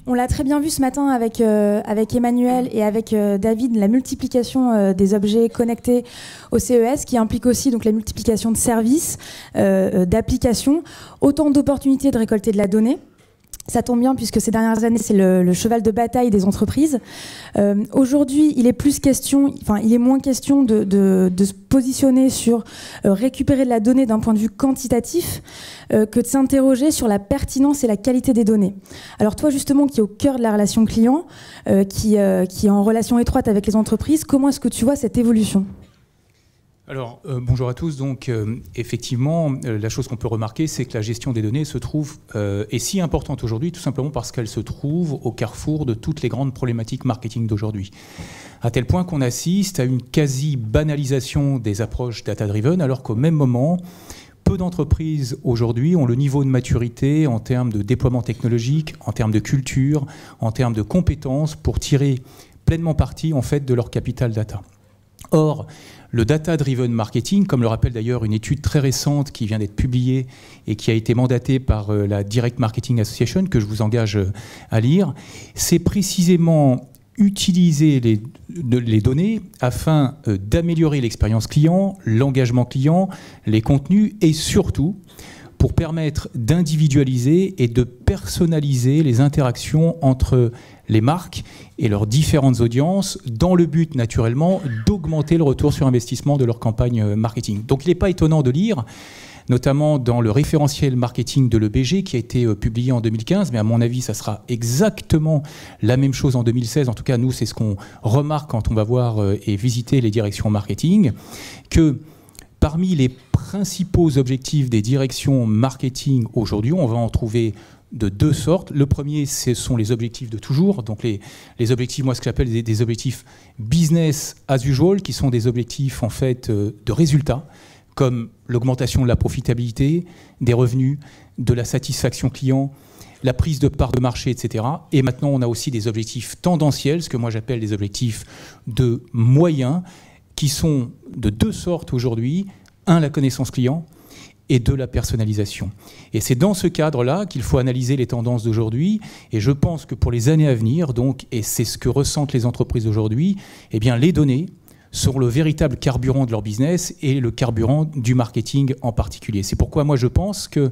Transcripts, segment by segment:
On l'a très bien vu ce matin avec Emmanuel et avec David, la multiplication des objets connectés au CES, qui implique aussi donc, la multiplication de services, d'applications, autant d'opportunités de récolter de la donnée. Ça tombe bien puisque ces dernières années, c'est le cheval de bataille des entreprises. Aujourd'hui, il est moins question de se positionner sur récupérer de la donnée d'un point de vue quantitatif que de s'interroger sur la pertinence et la qualité des données. Alors toi, justement, qui est au cœur de la relation client, qui est en relation étroite avec les entreprises, comment est-ce que tu vois cette évolution ? Alors, bonjour à tous. Donc, effectivement, la chose qu'on peut remarquer, c'est que la gestion des données est si importante aujourd'hui, tout simplement parce qu'elle se trouve au carrefour de toutes les grandes problématiques marketing d'aujourd'hui. À tel point qu'on assiste à une quasi-banalisation des approches data-driven, alors qu'au même moment, peu d'entreprises aujourd'hui ont le niveau de maturité en termes de déploiement technologique, en termes de culture, en termes de compétences pour tirer pleinement parti en fait, de leur capital data. Or, le data-driven marketing, comme le rappelle d'ailleurs une étude très récente qui vient d'être publiée et qui a été mandatée par la Direct Marketing Association, que je vous engage à lire, c'est précisément utiliser les données afin d'améliorer l'expérience client, l'engagement client, les contenus et surtout pour permettre d'individualiser et de personnaliser les interactions entre les marques et leurs différentes audiences dans le but, naturellement, d'augmenter le retour sur investissement de leur campagne marketing. Donc il n'est pas étonnant de lire, notamment dans le référentiel marketing de l'EBG qui a été publié en 2015, mais à mon avis, ça sera exactement la même chose en 2016. En tout cas, nous, c'est ce qu'on remarque quand on va voir et visiter les directions marketing, que parmi les principaux objectifs des directions marketing aujourd'hui, on va en trouver de deux sortes. Le premier, ce sont les objectifs de toujours, donc les objectifs, moi ce que j'appelle des objectifs business as usual, qui sont des objectifs en fait de résultats, comme l'augmentation de la profitabilité, des revenus, de la satisfaction client, la prise de part de marché, etc. Et maintenant, on a aussi des objectifs tendanciels, ce que moi j'appelle des objectifs de moyens, qui sont de deux sortes aujourd'hui. Un, la connaissance client, et de la personnalisation. Et c'est dans ce cadre-là qu'il faut analyser les tendances d'aujourd'hui. Et je pense que pour les années à venir, donc, et c'est ce que ressentent les entreprises aujourd'hui, eh bien, les données sont le véritable carburant de leur business et le carburant du marketing en particulier. C'est pourquoi moi je pense que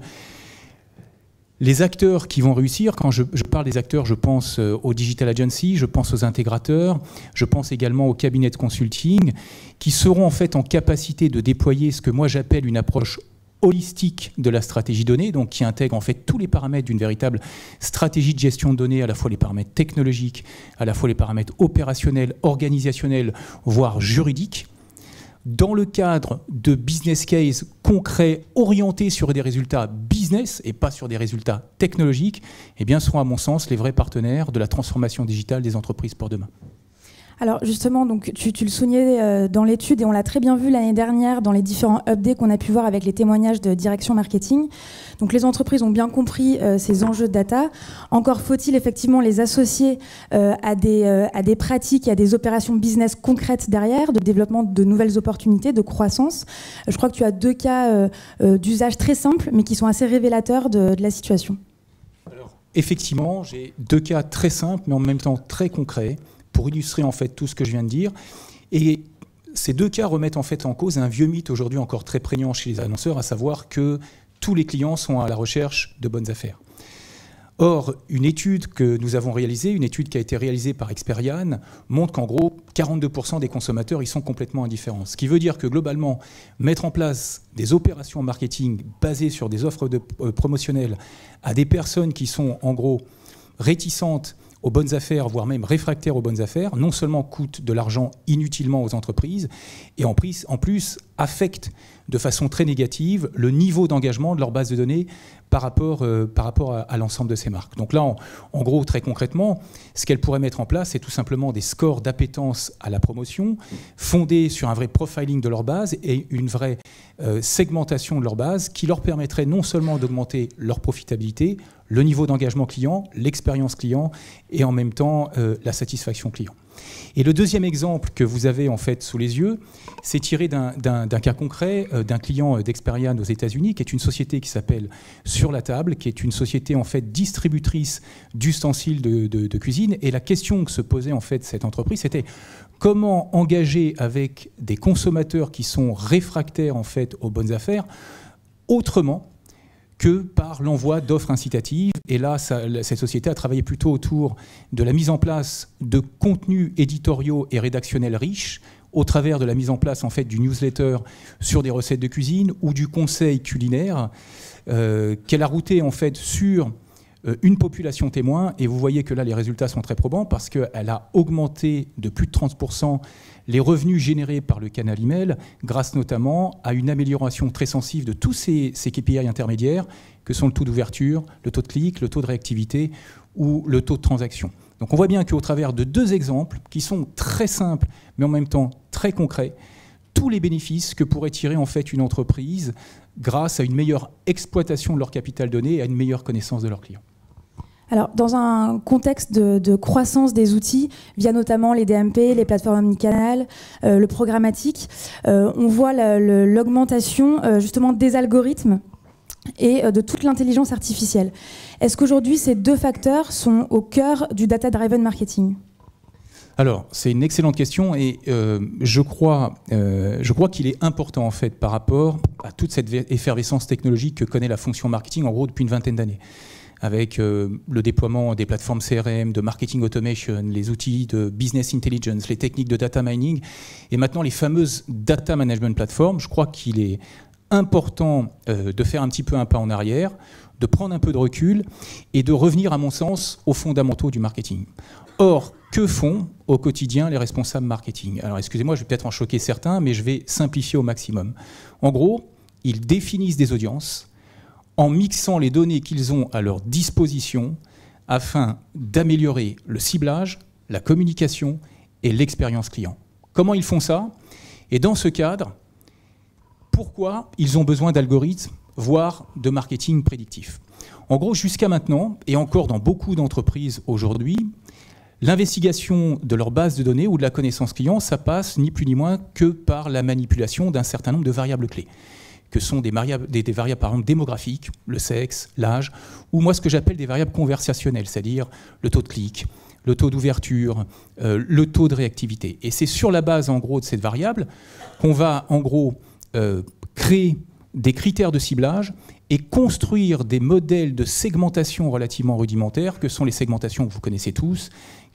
les acteurs qui vont réussir, quand je parle des acteurs, je pense aux digital agencies, je pense aux intégrateurs, je pense également aux cabinets de consulting, qui seront en fait en capacité de déployer ce que moi j'appelle une approche holistique de la stratégie donnée, donc qui intègre en fait tous les paramètres d'une véritable stratégie de gestion de données, à la fois les paramètres technologiques, à la fois les paramètres opérationnels, organisationnels, voire juridiques, dans le cadre de business case concrets orientés sur des résultats business et pas sur des résultats technologiques, eh bien, seront à mon sens les vrais partenaires de la transformation digitale des entreprises pour demain. Alors justement, donc, tu le soulignais dans l'étude et on l'a très bien vu l'année dernière dans les différents updates qu'on a pu voir avec les témoignages de direction marketing. Donc les entreprises ont bien compris ces enjeux de data. Encore faut-il effectivement les associer à des pratiques et à des opérations business concrètes derrière, de développement de nouvelles opportunités, de croissance. Je crois que tu as deux cas d'usage très simples mais qui sont assez révélateurs de la situation. Alors, effectivement, j'ai deux cas très simples mais en même temps très concrets pour illustrer en fait tout ce que je viens de dire. Et ces deux cas remettent en fait en cause un vieux mythe aujourd'hui encore très prégnant chez les annonceurs, à savoir que tous les clients sont à la recherche de bonnes affaires. Or, une étude que nous avons réalisée, une étude qui a été réalisée par Experian, montre qu'en gros, 42% des consommateurs y sont complètement indifférents. Ce qui veut dire que globalement, mettre en place des opérations marketing basées sur des offres promotionnelles à des personnes qui sont en gros réticentes aux bonnes affaires, voire même réfractaires aux bonnes affaires, non seulement coûte de l'argent inutilement aux entreprises, et en plus affecte de façon très négative le niveau d'engagement de leur base de données par rapport à l'ensemble de ces marques. Donc là, en gros, très concrètement, ce qu'elles pourraient mettre en place, c'est tout simplement des scores d'appétence à la promotion, fondés sur un vrai profiling de leur base et une vraie segmentation de leur base qui leur permettrait non seulement d'augmenter leur profitabilité, le niveau d'engagement client, l'expérience client et en même temps la satisfaction client. Et le deuxième exemple que vous avez en fait sous les yeux, c'est tiré d'un cas concret d'un client d'Experian aux États-Unis, qui est une société qui s'appelle Sur la Table, qui est une société en fait distributrice d'ustensiles de cuisine. Et la question que se posait en fait cette entreprise, c'était comment engager avec des consommateurs qui sont réfractaires en fait aux bonnes affaires autrement que par l'envoi d'offres incitatives. Et là, cette société a travaillé plutôt autour de la mise en place de contenus éditoriaux et rédactionnels riches, au travers de la mise en place en fait, du newsletter sur des recettes de cuisine ou du conseil culinaire, qu'elle a routé en fait, sur une population témoin. Et vous voyez que là, les résultats sont très probants parce qu'elle a augmenté de plus de 30% les revenus générés par le canal email, grâce notamment à une amélioration très sensible de tous ces KPI intermédiaires, que sont le taux d'ouverture, le taux de clic, le taux de réactivité ou le taux de transaction. Donc on voit bien qu'au travers de deux exemples qui sont très simples, mais en même temps très concrets, tous les bénéfices que pourrait tirer en fait une entreprise grâce à une meilleure exploitation de leur capital donné et à une meilleure connaissance de leurs clients. Alors, dans un contexte de croissance des outils, via notamment les DMP, les plateformes omnicanal, le programmatique, on voit l'augmentation justement des algorithmes et de toute l'intelligence artificielle. Est-ce qu'aujourd'hui, ces deux facteurs sont au cœur du data-driven marketing ? Alors, c'est une excellente question et je crois qu'il est important en fait par rapport à toute cette effervescence technologique que connaît la fonction marketing en gros depuis une vingtaine d'années, avec le déploiement des plateformes CRM, de marketing automation, les outils de business intelligence, les techniques de data mining et maintenant les fameuses data management platforms. Je crois qu'il est important de faire un petit peu un pas en arrière, de prendre un peu de recul et de revenir, à mon sens, aux fondamentaux du marketing. Or, que font au quotidien les responsables marketing ? Alors, excusez-moi, je vais peut-être en choquer certains, mais je vais simplifier au maximum. En gros, ils définissent des audiences en mixant les données qu'ils ont à leur disposition afin d'améliorer le ciblage, la communication et l'expérience client. Comment ils font ça ? Et dans ce cadre, pourquoi ils ont besoin d'algorithmes, voire de marketing prédictif ? En gros, jusqu'à maintenant, et encore dans beaucoup d'entreprises aujourd'hui, l'investigation de leur base de données ou de la connaissance client, ça passe ni plus ni moins que par la manipulation d'un certain nombre de variables clés, que sont des variables par exemple démographiques, le sexe, l'âge, ou moi ce que j'appelle des variables conversationnelles, c'est-à-dire le taux de clic, le taux d'ouverture, le taux de réactivité. Et c'est sur la base en gros de cette variable qu'on va en gros créer des critères de ciblage et construire des modèles de segmentation relativement rudimentaires, que sont les segmentations que vous connaissez tous,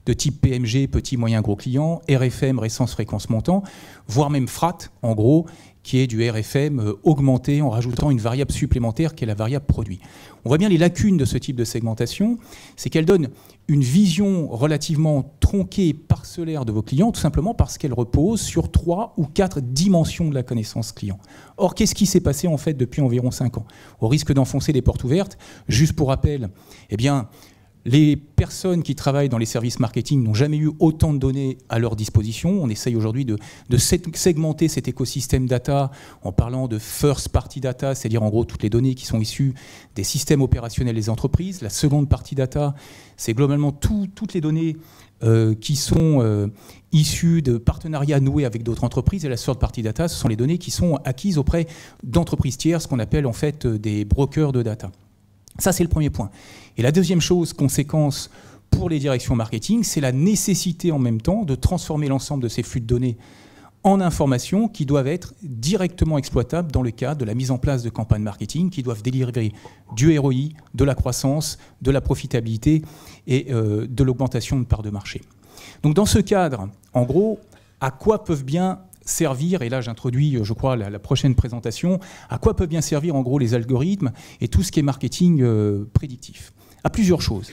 de type PMG, petit, moyen, gros client, RFM, récence, fréquence, montant, voire même FRAT, en gros, qui est du RFM augmenté en rajoutant une variable supplémentaire qui est la variable produit. On voit bien les lacunes de ce type de segmentation, c'est qu'elle donne une vision relativement tronquée et parcellaire de vos clients, tout simplement parce qu'elle repose sur 3 ou 4 dimensions de la connaissance client. Or, qu'est-ce qui s'est passé en fait depuis environ 5 ans ? Au risque d'enfoncer des portes ouvertes, juste pour rappel, eh bien, les personnes qui travaillent dans les services marketing n'ont jamais eu autant de données à leur disposition. On essaye aujourd'hui de segmenter cet écosystème data en parlant de first party data, c'est-à-dire en gros toutes les données qui sont issues des systèmes opérationnels des entreprises. La seconde partie data, c'est globalement toutes les données qui sont issues de partenariats noués avec d'autres entreprises. Et la third party data, ce sont les données qui sont acquises auprès d'entreprises tierces, qu'on appelle en fait des brokers de data. Ça, c'est le premier point. Et la deuxième chose, conséquence pour les directions marketing, c'est la nécessité en même temps de transformer l'ensemble de ces flux de données en informations qui doivent être directement exploitables dans le cadre de la mise en place de campagnes marketing qui doivent délivrer du ROI, de la croissance, de la profitabilité et de l'augmentation de parts de marché. Donc dans ce cadre, en gros, à quoi peuvent bien servir, et là j'introduis, je crois, la prochaine présentation, à quoi peuvent bien servir en gros les algorithmes et tout ce qui est marketing prédictif ? À plusieurs choses.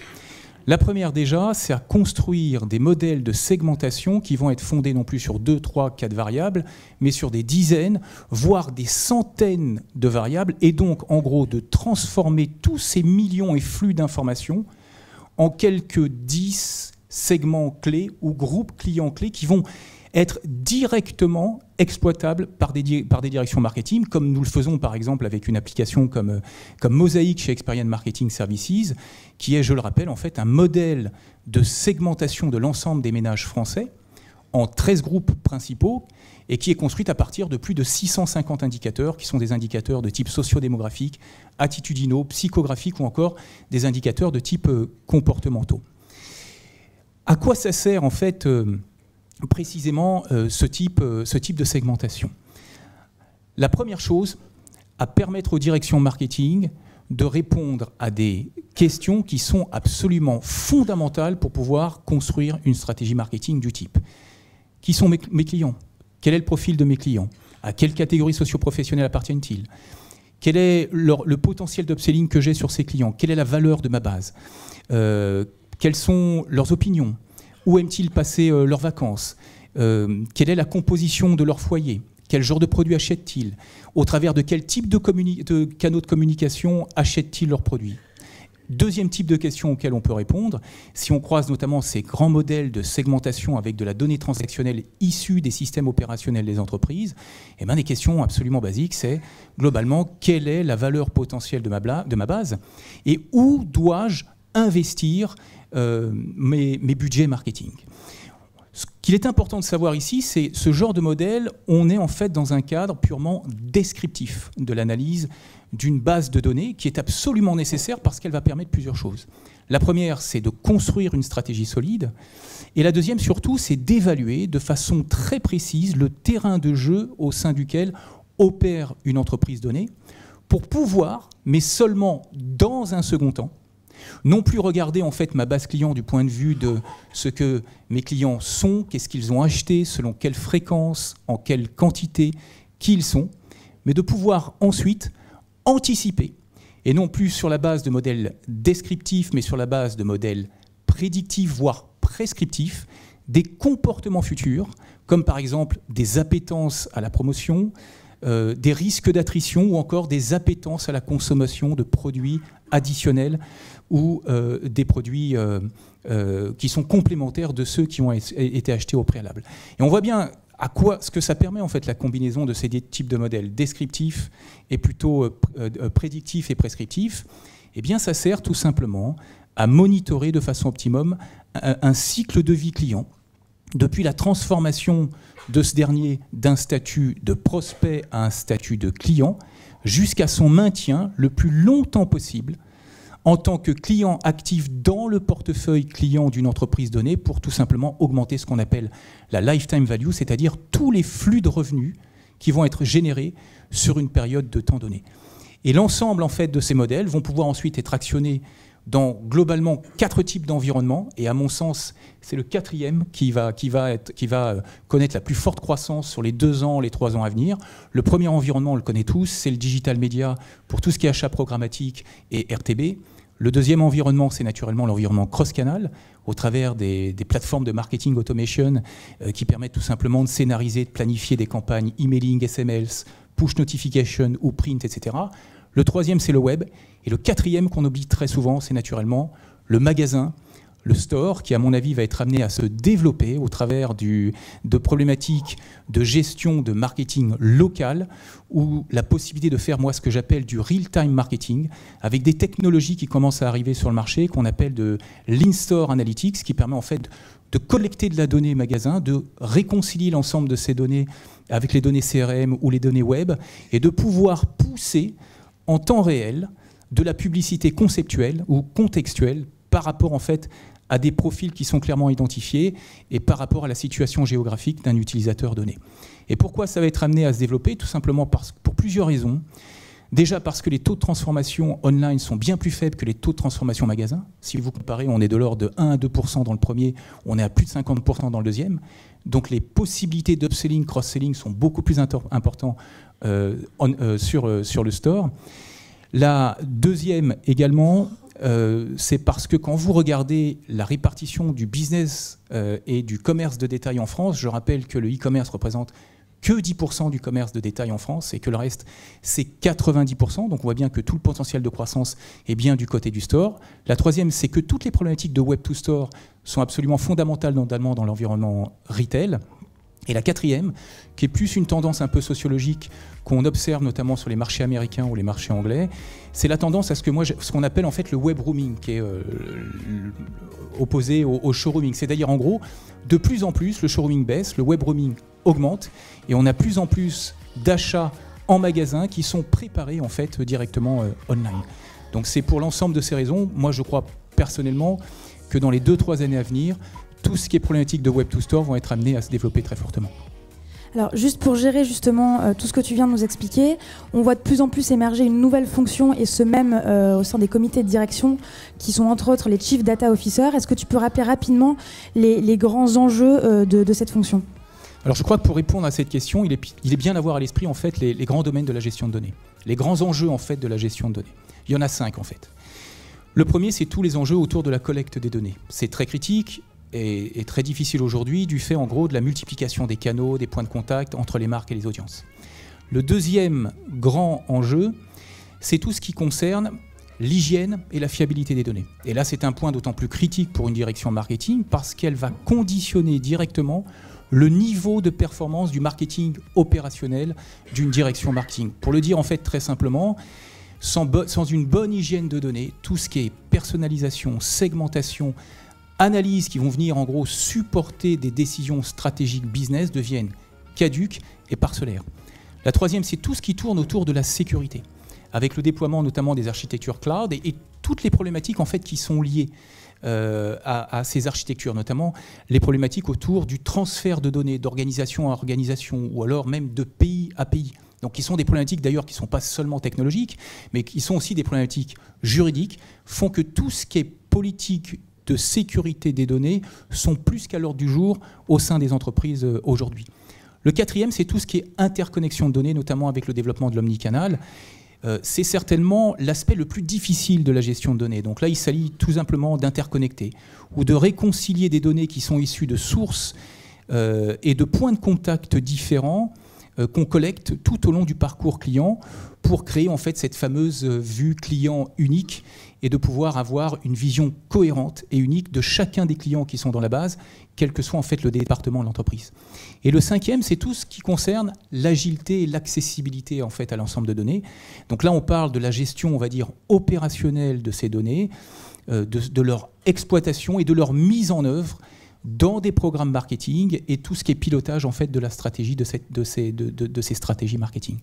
La première déjà, c'est à construire des modèles de segmentation qui vont être fondés non plus sur 2, 3, 4 variables, mais sur des dizaines, voire des centaines de variables, et donc en gros de transformer tous ces millions et flux d'informations en quelques 10 segments clés ou groupes clients clés qui vont être directement exploitables par des directions marketing, comme nous le faisons par exemple avec une application comme Mosaic chez Experian Marketing Services, qui est, je le rappelle, en fait un modèle de segmentation de l'ensemble des ménages français, en 13 groupes principaux et qui est construite à partir de plus de 650 indicateurs, qui sont des indicateurs de type sociodémographique, attitudinaux, psychographiques ou encore des indicateurs de type comportementaux. À quoi ça sert en fait précisément ce type de segmentation? La première chose, à permettre aux directions marketing de répondre à des questions qui sont absolument fondamentales pour pouvoir construire une stratégie marketing du type. Qui sont mes clients? Quel est le profil de mes clients? À quelle catégorie socio-professionnelle appartiennent-ils? Quel est le potentiel d'upselling que j'ai sur ces clients? Quelle est la valeur de ma base? Quelles sont leurs opinions? Où aiment-ils passer leurs vacances? Quelle est la composition de leur foyer? Quel genre de produits achètent-ils? Au travers de quel type de canaux de communication achètent-ils leurs produits? Deuxième type de questions auxquelles on peut répondre, si on croise notamment ces grands modèles de segmentation avec de la donnée transactionnelle issue des systèmes opérationnels des entreprises, eh bien, des questions absolument basiques, c'est globalement quelle est la valeur potentielle de ma base et où dois-je investir mes budgets marketing. Ce qu'il est important de savoir ici, c'est ce genre de modèle, on est en fait dans un cadre purement descriptif de l'analyse d'une base de données qui est absolument nécessaire parce qu'elle va permettre plusieurs choses. La première, c'est de construire une stratégie solide. Et la deuxième, surtout, c'est d'évaluer de façon très précise le terrain de jeu au sein duquel opère une entreprise donnée pour pouvoir, mais seulement dans un second temps, non plus regarder en fait ma base client du point de vue de ce que mes clients sont, qu'est-ce qu'ils ont acheté, selon quelle fréquence, en quelle quantité, qui ils sont, mais de pouvoir ensuite anticiper, et non plus sur la base de modèles descriptifs, mais sur la base de modèles prédictifs, voire prescriptifs, des comportements futurs, comme par exemple des appétences à la promotion, des risques d'attrition ou encore des appétences à la consommation de produits additionnels ou des produits qui sont complémentaires de ceux qui ont été achetés au préalable. Et on voit bien ce que ça permet en fait la combinaison de ces types de modèles descriptifs et plutôt prédictifs et prescriptifs. Eh bien, ça sert tout simplement à monitorer de façon optimum un cycle de vie client depuis la transformation de ce dernier d'un statut de prospect à un statut de client jusqu'à son maintien le plus longtemps possible en tant que client actif dans le portefeuille client d'une entreprise donnée pour tout simplement augmenter ce qu'on appelle la lifetime value, c'est-à-dire tous les flux de revenus qui vont être générés sur une période de temps donné. Et l'ensemble en fait de ces modèles vont pouvoir ensuite être actionnés dans globalement 4 types d'environnements, et à mon sens, c'est le 4e qui va connaître la plus forte croissance sur les 2 ans, les 3 ans à venir. Le premier environnement, on le connaît tous, c'est le digital media pour tout ce qui est achat programmatique et RTB. Le deuxième environnement, c'est naturellement l'environnement cross-canal, au travers des plateformes de marketing automation qui permettent tout simplement de scénariser, de planifier des campagnes emailing, SMS, push notification ou print, etc. Le troisième, c'est le web. Et le 4e qu'on oublie très souvent, c'est naturellement le magasin, le store, qui à mon avis va être amené à se développer au travers de problématiques de gestion de marketing local, ou la possibilité de faire, moi, ce que j'appelle du real-time marketing, avec des technologies qui commencent à arriver sur le marché, qu'on appelle de l'in-store analytics, qui permet en fait de collecter de la donnée magasin, de réconcilier l'ensemble de ces données avec les données CRM ou les données web, et de pouvoir pousser en temps réel de la publicité conceptuelle ou contextuelle par rapport en fait à des profils qui sont clairement identifiés et par rapport à la situation géographique d'un utilisateur donné. Et pourquoi ça va être amené à se développer? Tout simplement pour plusieurs raisons. Déjà parce que les taux de transformation online sont bien plus faibles que les taux de transformation magasin. Si vous comparez, on est de l'ordre de 1 à 2% dans le premier, on est à plus de 50% dans le deuxième. Donc les possibilités d'upselling, cross-selling sont beaucoup plus importantes sur le store. La deuxième également, c'est parce que quand vous regardez la répartition du business et du commerce de détail en France, je rappelle que le e-commerce représente que 10% du commerce de détail en France et que le reste, c'est 90%. Donc on voit bien que tout le potentiel de croissance est bien du côté du store. La troisième, c'est que toutes les problématiques de Web to Store sont absolument fondamentales, notamment dans l'environnement retail. Et la quatrième, qui est plus une tendance un peu sociologique qu'on observe notamment sur les marchés américains ou les marchés anglais, c'est la tendance à ce qu'on appelle en fait le web rooming, qui est opposé au showrooming. C'est-à-dire en gros, de plus en plus, le showrooming baisse, le web rooming augmente, et on a plus en plus d'achats en magasin qui sont préparés en fait directement online. Donc c'est pour l'ensemble de ces raisons, moi je crois personnellement que dans les 2-3 années à venir, tout ce qui est problématique de Web to Store vont être amenés à se développer très fortement. Alors, juste pour gérer justement tout ce que tu viens de nous expliquer, on voit de plus en plus émerger une nouvelle fonction, et ce même au sein des comités de direction, qui sont entre autres les Chief Data Officers. Est-ce que tu peux rappeler rapidement les grands enjeux de cette fonction ? Alors, je crois que pour répondre à cette question, il est bien d'avoir à l'esprit en fait les grands domaines de la gestion de données, les grands enjeux en fait de la gestion de données. Il y en a 5 en fait. Le premier, c'est tous les enjeux autour de la collecte des données. C'est très critique et très difficile aujourd'hui du fait en gros de la multiplication des canaux, des points de contact entre les marques et les audiences. Le deuxième grand enjeu, c'est tout ce qui concerne l'hygiène et la fiabilité des données. Et là, c'est un point d'autant plus critique pour une direction marketing parce qu'elle va conditionner directement le niveau de performance du marketing opérationnel d'une direction marketing. Pour le dire en fait très simplement, sans une bonne hygiène de données, tout ce qui est personnalisation, segmentation, analyses qui vont venir en gros supporter des décisions stratégiques business deviennent caduques et parcellaires. La troisième, c'est tout ce qui tourne autour de la sécurité, avec le déploiement notamment des architectures cloud et toutes les problématiques en fait qui sont liées à ces architectures, notamment les problématiques autour du transfert de données d'organisation à organisation ou alors même de pays à pays. Donc qui sont des problématiques d'ailleurs qui ne sont pas seulement technologiques, mais qui sont aussi des problématiques juridiques, font que tout ce qui est politique de sécurité des données sont plus qu'à l'ordre du jour au sein des entreprises aujourd'hui. Le quatrième, c'est tout ce qui est interconnexion de données, notamment avec le développement de l'omnicanal. C'est certainement l'aspect le plus difficile de la gestion de données. Donc là, il s'agit tout simplement d'interconnecter ou de réconcilier des données qui sont issues de sources et de points de contact différents qu'on collecte tout au long du parcours client pour créer en fait cette fameuse vue client unique et de pouvoir avoir une vision cohérente et unique de chacun des clients qui sont dans la base, quel que soit en fait le département de l'entreprise. Et le cinquième, c'est tout ce qui concerne l'agilité et l'accessibilité en fait à l'ensemble de données. Donc là, on parle de la gestion, on va dire, opérationnelle de ces données, de leur exploitation et de leur mise en œuvre dans des programmes marketing et tout ce qui est pilotage en fait de la stratégie de ces stratégies marketing.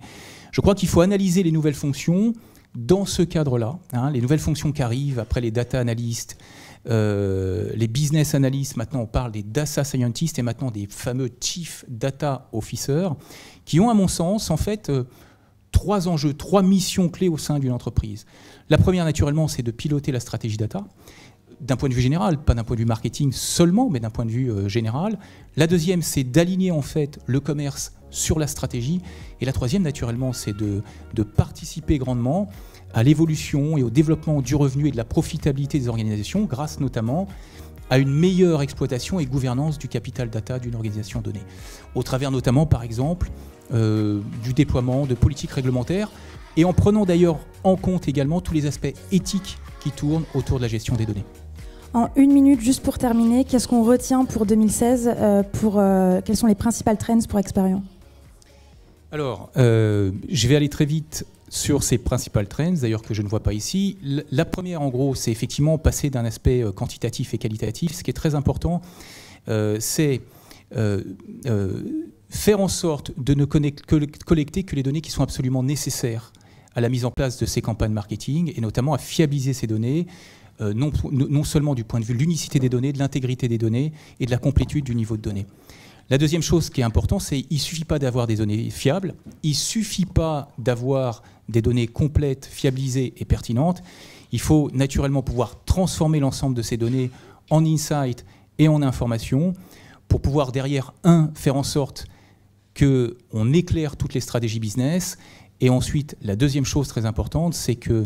Je crois qu'il faut analyser les nouvelles fonctions dans ce cadre-là, les nouvelles fonctions qui arrivent après les data analysts, les business analysts, maintenant on parle des data scientists et maintenant des fameux chief data officers, qui ont à mon sens en fait 3 enjeux, 3 missions clés au sein d'une entreprise. La première naturellement, c'est de piloter la stratégie data, d'un point de vue général, pas d'un point de vue marketing seulement, mais d'un point de vue général. La deuxième, c'est d'aligner en fait le commerce sur la stratégie. Et la troisième, naturellement, c'est de participer grandement à l'évolution et au développement du revenu et de la profitabilité des organisations, grâce notamment à une meilleure exploitation et gouvernance du capital data d'une organisation donnée. Au travers notamment, par exemple, du déploiement de politiques réglementaires et en prenant d'ailleurs en compte également tous les aspects éthiques qui tournent autour de la gestion des données. En 1 minute, juste pour terminer, qu'est-ce qu'on retient pour 2016 quels sont les principales trends pour Experian ? Alors, je vais aller très vite sur ces principales trends, d'ailleurs que je ne vois pas ici. La première, en gros, c'est effectivement passer d'un aspect quantitatif et qualitatif. Ce qui est très important, c'est faire en sorte de ne collecter que les données qui sont absolument nécessaires à la mise en place de ces campagnes marketing et notamment à fiabiliser ces données, non seulement du point de vue de l'unicité des données, de l'intégrité des données et de la complétude du niveau de données. La deuxième chose qui est importante, c'est qu'il ne suffit pas d'avoir des données fiables, il ne suffit pas d'avoir des données complètes, fiabilisées et pertinentes. Il faut naturellement pouvoir transformer l'ensemble de ces données en insights et en informations pour pouvoir derrière, faire en sorte qu'on éclaire toutes les stratégies business. Et ensuite, la deuxième chose très importante, c'est que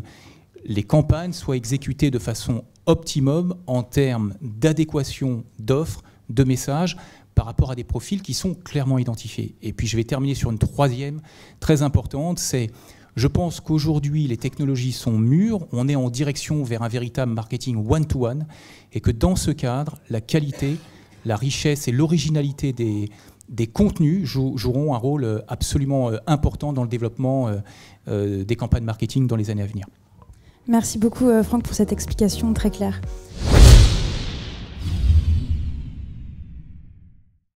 les campagnes soient exécutées de façon optimum en termes d'adéquation d'offres, de messages, par rapport à des profils qui sont clairement identifiés. Et puis je vais terminer sur une troisième très importante, c'est je pense qu'aujourd'hui les technologies sont mûres, on est en direction vers un véritable marketing one-to-one, et que dans ce cadre, la qualité, la richesse et l'originalité des contenus joueront un rôle absolument important dans le développement des campagnes marketing dans les années à venir. Merci beaucoup Franck pour cette explication très claire.